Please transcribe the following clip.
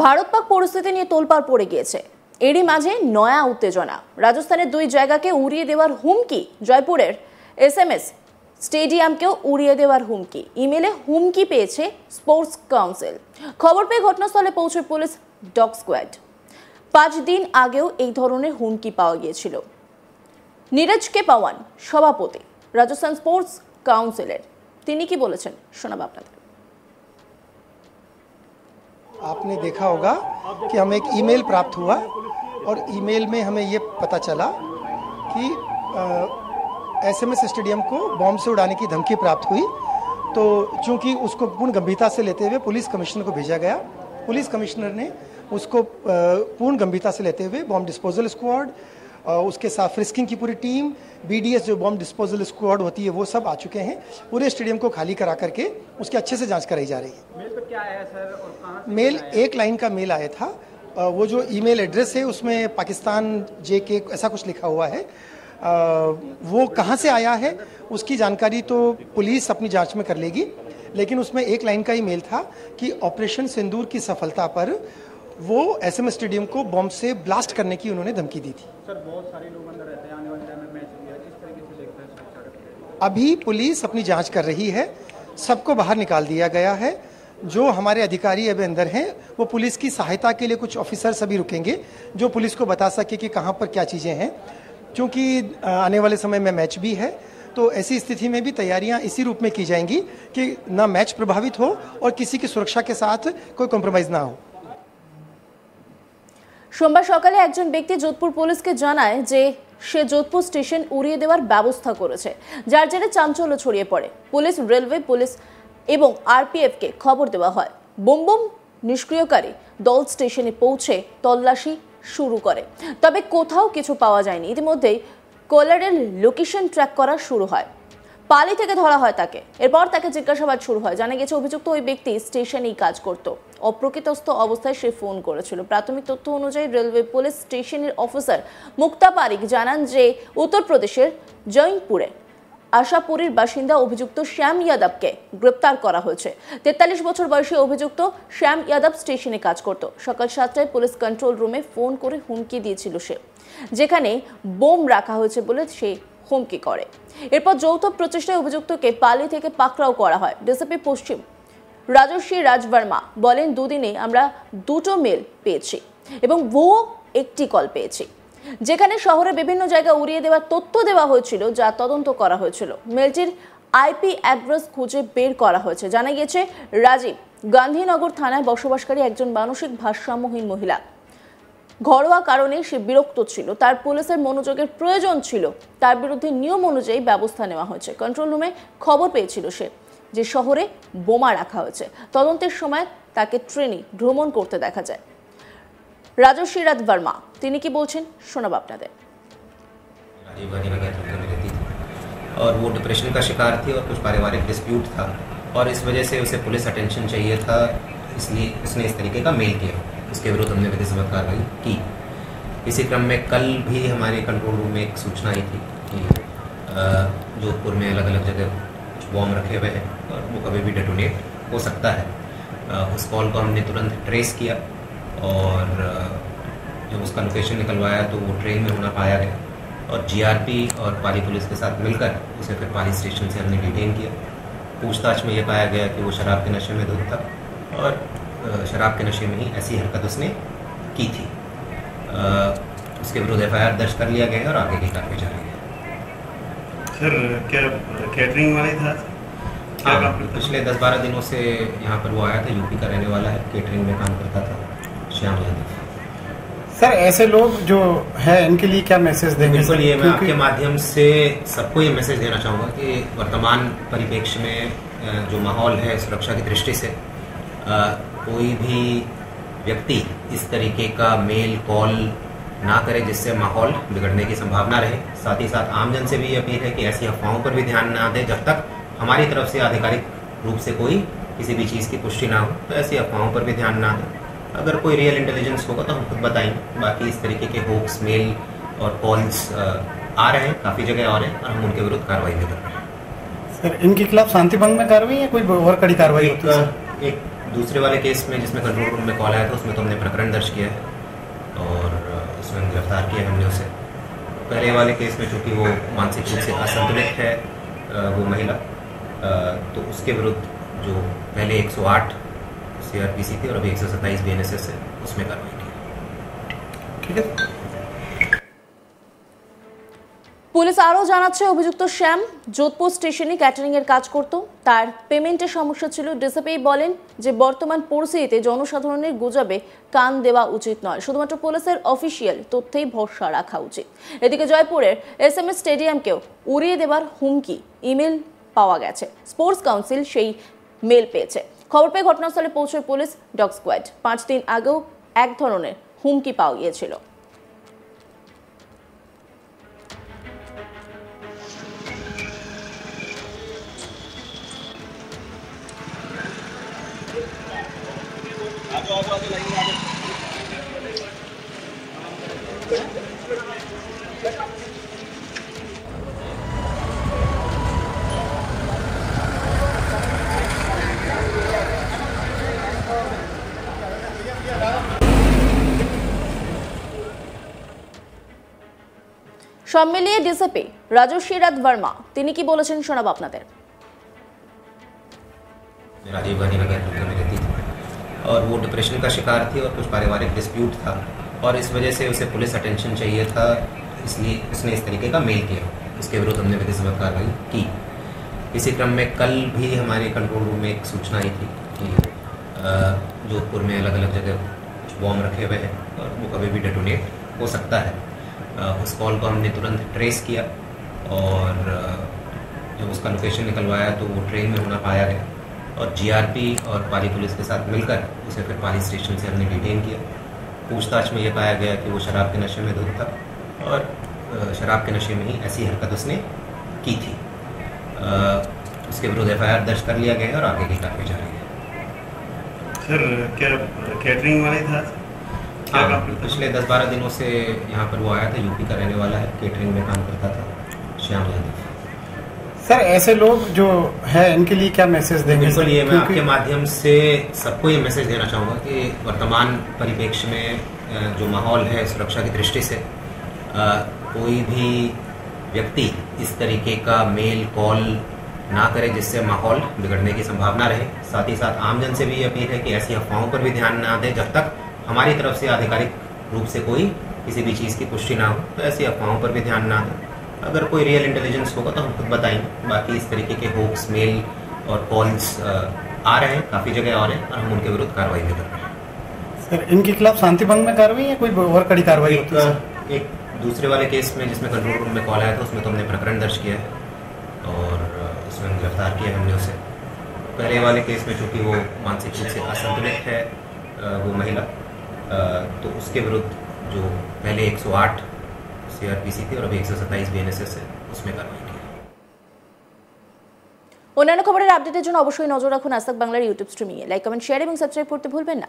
ভারত পাক পরিস্থিতি নিয়ে তোলপাড় পড়ে গিয়েছে। এরই মাঝে নয়া উত্তেজনা। রাজস্থানের দুই জায়গাকে উড়িয়ে দেওয়ার হুমকি। জয়পুরের এসএমএস স্টেডিয়ামকেও উড়িয়ে দেওয়ার হুমকি। ইমেলে হুমকি পেয়েছে স্পোর্টস কাউন্সিল। খবর পেয়ে ঘটনাস্থলে পৌঁছে পুলিশ ডগ স্কোয়াড। 5 দিন আগেও এই ধরনের হুমকি পাওয়া গিয়েছিল। নীরজ কে পাওয়ান সভাপতি রাজস্থান স্পোর্টস কাউন্সিলের, তিনি কি বলেছেন শোনাবো আপনাদের। आपने देखा होगा कि हमें एक ईमेल प्राप्त हुआ और ईमेल में हमें ये पता चला कि एसएमएस स्टेडियम को बॉम्ब से उड़ाने की धमकी प्राप्त हुई। तो चूंकि उसको पूर्ण गंभीरता से लेते हुए पुलिस कमिश्नर को भेजा गया। पुलिस कमिश्नर ने उसको पूर्ण गंभीरता से लेते हुए बॉम्ब डिस्पोजल स्क्वाड, उसके साथ फ्रिस्किंग की पूरी टीम, बीडीएस जो बॉम्ब डिस्पोजल स्क्वाड होती है वो सब आ चुके हैं। पूरे स्टेडियम को खाली करा करके उसकी अच्छे से जांच कराई जा रही है। मेल पे क्या आया सर और कहां से? मेल एक लाइन का मेल आया था। वो जो ईमेल एड्रेस है उसमें पाकिस्तान JK ऐसा कुछ लिखा हुआ है। वो कहाँ से आया है उसकी जानकारी तो पुलिस अपनी जांच में कर लेगी, लेकिन उसमें एक लाइन का ही मेल था कि ऑपरेशन सिंदूर की सफलता पर वो एसएमएस स्टेडियम को बॉम्ब से ब्लास्ट करने की उन्होंने धमकी दी थी। सर बहुत सारे लोग अंदर रहते हैं, आने वाले टाइम में मैच भी है, किस तरीके से देखते हैं सुरक्षा? अभी पुलिस अपनी जांच कर रही है, सबको बाहर निकाल दिया गया है। जो हमारे अधिकारी अभी अंदर हैं वो पुलिस की सहायता के लिए कुछ ऑफिसर्स अभी रुकेंगे जो पुलिस को बता सके कि कहाँ पर क्या चीज़ें हैं, क्योंकि आने वाले समय में मैच भी है। तो ऐसी स्थिति में भी तैयारियां इसी रूप में की जाएंगी कि ना मैच प्रभावित हो और किसी की सुरक्षा के साथ कोई कॉम्प्रोमाइज ना हो। সোমবার সকালে একজন ব্যক্তি যোধপুর পুলিশকে জানায় যে সে যোধপুর স্টেশন উড়িয়ে দেওয়ার ব্যবস্থা করেছে, যার জেরে চাঞ্চল্য ছড়িয়ে পড়ে। পুলিশ, রেলওয়ে পুলিশ এবং আরপিএফকে খবর দেওয়া হয়। বোম নিষ্ক্রিয়কারী দল স্টেশনে পৌঁছে তল্লাশি শুরু করে, তবে কোথাও কিছু পাওয়া যায়নি। ইতিমধ্যেই কলারের লোকেশন ট্র্যাক করা শুরু হয়। পালি থেকে ধরা হয় তাকে। এরপর তাকে জিজ্ঞাসাবাদ শুরু হয়। জানা গেছে অভিযুক্ত ওই ব্যক্তি স্টেশনেই কাজ করত। অপ্রকৃতস্থ অবস্থায় সে ফোন করেছিল। প্রাথমিক তথ্য অনুযায়ী রেলওয়ে পুলিশ স্টেশনের অফিসার মুক্তা পারিক জানান যে উত্তরপ্রদেশের জৈনপুরে আশাপুরীর বাসিন্দা অভিযুক্ত শ্যাম যাদবকে গ্রেপ্তার করা হয়েছে। 43 বছর বয়সী অভিযুক্ত শ্যাম যাদব স্টেশনে কাজ করত। সকাল 7টায় পুলিশ কন্ট্রোল রুমে ফোন করে হুমকি দিয়েছিল সে, যেখানে বোম রাখা হয়েছে বলে সে হুমকি করে। এরপর যৌথ প্রচেষ্টায় অভিযুক্তকে পালি থেকে পাকড়াও করা হয়। ডিসিপি পশ্চিম রাজস্বী রাজবর্মা বলেন, দুদিনে আমরা 2টো মেল পেয়েছি এবং ভুয়ো একটি কল পেয়েছি, যেখানে শহরে বিভিন্ন জায়গা উড়িয়ে দেওয়ার তথ্য দেওয়া হয়েছিল, যা তদন্ত করা হয়েছিল। মেলটির IP অ্যাড্রেস খুঁজে বের করা হয়েছে। জানা গেছে রাজীব গান্ধীনগর থানায় বসবাসকারী একজন মানসিক ভারসাম্যহীন মহিলা। ঘরোয়া কারণে সে বিরক্ত ছিল, তার পুলিশের মনোযোগের প্রয়োজন ছিল। তার বিরুদ্ধে নিয়ম অনুযায়ী ব্যবস্থা নেওয়া হয়েছে। কন্ট্রোল রুমে খবর পেয়েছিল সে যে শহরে বোমা রাখা হয়েছে। তদন্তের সময় তাকে ট্রেনে ভ্রমণ করতে দেখা যায়। রাজস্বী রাজবর্মা তিনি কি বলছেন শোনাবো আপনাদের। और वो डिप्रेशन का शिकार थी और कुछ पारिवारिक डिस्प्यूट था और इस वजह से उसे पुलिस अटेंशन चाहिए था, इसलिए उसने इस तरीके का मेल किया। उसके विरुद्ध हमने विधि सम्मत कार्रवाई की। इसी क्रम में कल भी हमारे कंट्रोल रूम में एक सूचना आई थी कि जोधपुर में अलग अलग जगह कुछ बॉम्ब रखे हुए हैं और वो कभी भी डेटोनेट हो सकता है। उस कॉल को हमने तुरंत ट्रेस किया और जब उसका लोकेशन निकलवाया तो वो ट्रेन में होना पाया गया और GRP और पाली पुलिस के साथ मिलकर उसे फिर पाली स्टेशन से हमने डिटेन किया। पूछताछ में ये पाया गया कि वो शराब के नशे में धुत था और शराब के नशे में ही ऐसी हरकत उसने की थी। उसके विरुद्ध FIR दर्ज कर लिया गया है और आगे की कार्रवाई जारी है। सर क्या कैटरिंग वाले था? हाँ, पिछले 10-12 दिनों से यहाँ पर वो आया था। यूपी का रहने वाला है, केटरिंग में काम करता था, श्याम यादव। सर ऐसे लोग जो है इनके लिए क्या मैसेज देंगे? बिल्कुल, ये मैं आपके माध्यम से सबको ये मैसेज देना चाहूँगा कि वर्तमान परिप्रेक्ष्य में जो माहौल है सुरक्षा की दृष्टि से कोई भी व्यक्ति इस तरीके का मेल कॉल ना करे जिससे माहौल बिगड़ने की संभावना रहे। साथ ही साथ आमजन से भी अपील है कि ऐसी अफवाहों पर भी ध्यान ना दे जब तक हमारी तरफ से आधिकारिक रूप से कोई किसी भी चीज़ की पुष्टि ना हो। तो ऐसी अफवाहों पर भी ध्यान ना दें। अगर कोई रियल इंटेलिजेंस होगा तो हम खुद बताएंगे। बाकी इस तरीके के होक्स मेल और कॉल्स आ रहे हैं, काफ़ी जगह आ रहे हैं और हम उनके विरुद्ध कार्रवाई भी कर रहे हैं। सर इनके खिलाफ शांति भंग में कार्रवाई या कोई और कड़ी कार्रवाई होती है? एक दूसरे वाले केस में जिसमें कंट्रोल रूम में कॉल आया था उसमें तो हमने प्रकरण दर्ज किया है और उसमें गिरफ्तार किया हमने उसे। पहले वाले केस में चूँकि वो मानसिक रूप से असंतुलित है वो महिला, तो उसके विरुद्ध जो पहले 108 CRPC थी और अभी 127 BNSS है उसमें कार्रवाई की। ठीक है। পুলিশ আরও জানাচ্ছে অভিযুক্ত শ্যাম যোধপুর স্টেশনে ক্যাটারিং এর কাজ করত। তার পেমেন্টের সমস্যা ছিল। ডিসিপি বলেন যে বর্তমান পরিস্থিতিতে জনসাধারণের গুজবে কান দেওয়া উচিত নয়, শুধুমাত্র পুলিশের অফিসিয়াল তথ্যেই ভরসা রাখা উচিত। এদিকে জয়পুরের SMS স্টেডিয়ামকেও উড়িয়ে দেওয়ার হুমকি ইমেল পাওয়া গেছে। স্পোর্টস কাউন্সিল সেই মেল পেয়েছে। খবর পেয়ে ঘটনাস্থলে পৌঁছয় পুলিশ ডগ স্কোয়াড। 5 দিন আগেও এক ধরনের হুমকি পাওয়া গিয়েছিল। সব মিলিয়ে ডিসিপি রাজস্বী রাত वर्मा তিনি কি বলেছেন শোনাব আপনাদের। राजीव गांधी नगर में रहती थी और वो डिप्रेशन का शिकार थी और कुछ पारिवारिक डिस्प्यूट था और इस वजह से उसे पुलिस अटेंशन चाहिए था, इसलिए उसने इस तरीके का मेल किया। उसके विरुद्ध हमने विधिसभा कार्रवाई की। इसी क्रम में कल भी हमारे कंट्रोल रूम में एक सूचना आई थी कि जोधपुर में अलग अलग जगह कुछ बॉम्ब रखे हुए हैं और वो कभी भी डेटोनेट हो सकता है। उस कॉल को हमने तुरंत ट्रेस किया और जब उसका लोकेशन निकलवाया तो वो ट्रेन में होना पाया गया और GRP और पाली पुलिस के साथ मिलकर उसे फिर पाली स्टेशन से हमने डिटेन किया। पूछताछ में ये पाया गया कि वो शराब के नशे में धुत था और शराब के नशे में ही ऐसी हरकत उसने की थी। उसके विरुद्ध FIR दर्ज कर लिया गया है और आगे की कार्रवाई जारी है। सर क्या कैटरिंग वाले था? हाँ, पिछले 10-12 दिनों से यहाँ पर वो आया था। यूपी का रहने वाला है, केटरिंग में काम करता था, श्याम यादव। सर ऐसे लोग जो है इनके लिए क्या मैसेज देंगे? बिल्कुल, ये मैं आपके माध्यम से सबको ये मैसेज देना चाहूँगा कि वर्तमान परिप्रेक्ष्य में जो माहौल है सुरक्षा की दृष्टि से कोई भी व्यक्ति इस तरीके का मेल कॉल ना करे जिससे माहौल बिगड़ने की संभावना रहे। साथ ही साथ आमजन से भी अपील है कि ऐसी अफवाहों पर भी ध्यान ना दे जब तक हमारी तरफ से आधिकारिक रूप से कोई किसी भी चीज़ की पुष्टि ना हो। तो ऐसी अफवाहों पर भी ध्यान ना दें। अगर कोई रियल इंटेलिजेंस होगा तो हम खुद बताएंगे। बाकी इस तरीके के होक्स मेल और कॉल्स आ रहे हैं, काफ़ी जगह आ रहे हैं और हम उनके विरुद्ध कार्रवाई भी कर रहे हैं। सर इनके खिलाफ शांति भंग में कार्रवाई या कोई और कड़ी कार्रवाई होती है? एक दूसरे वाले केस में जिसमें कंट्रोल रूम में कॉल आया था उसमें तो हमने प्रकरण दर्ज किया है और उसमें गिरफ्तार किया हमने उसे। पहले वाले केस में चूँकि वो मानसिक रूप से असंतुलित है वो महिला, तो उसके विरुद्ध जो पहले 108 CRPC थी और अभी 127 BNSS है उसमें कार्रवाई की। অন্যান্য খবরের আপডেটের জন্য অবশ্যই নজর রাখুন আজ তাক বাংলার ইউটিউব স্ট্রিমিংয়ে। লাইক, কমেন্ট, শেয়ার এবং সাবস্ক্রাইব করতে ভুলবেন না।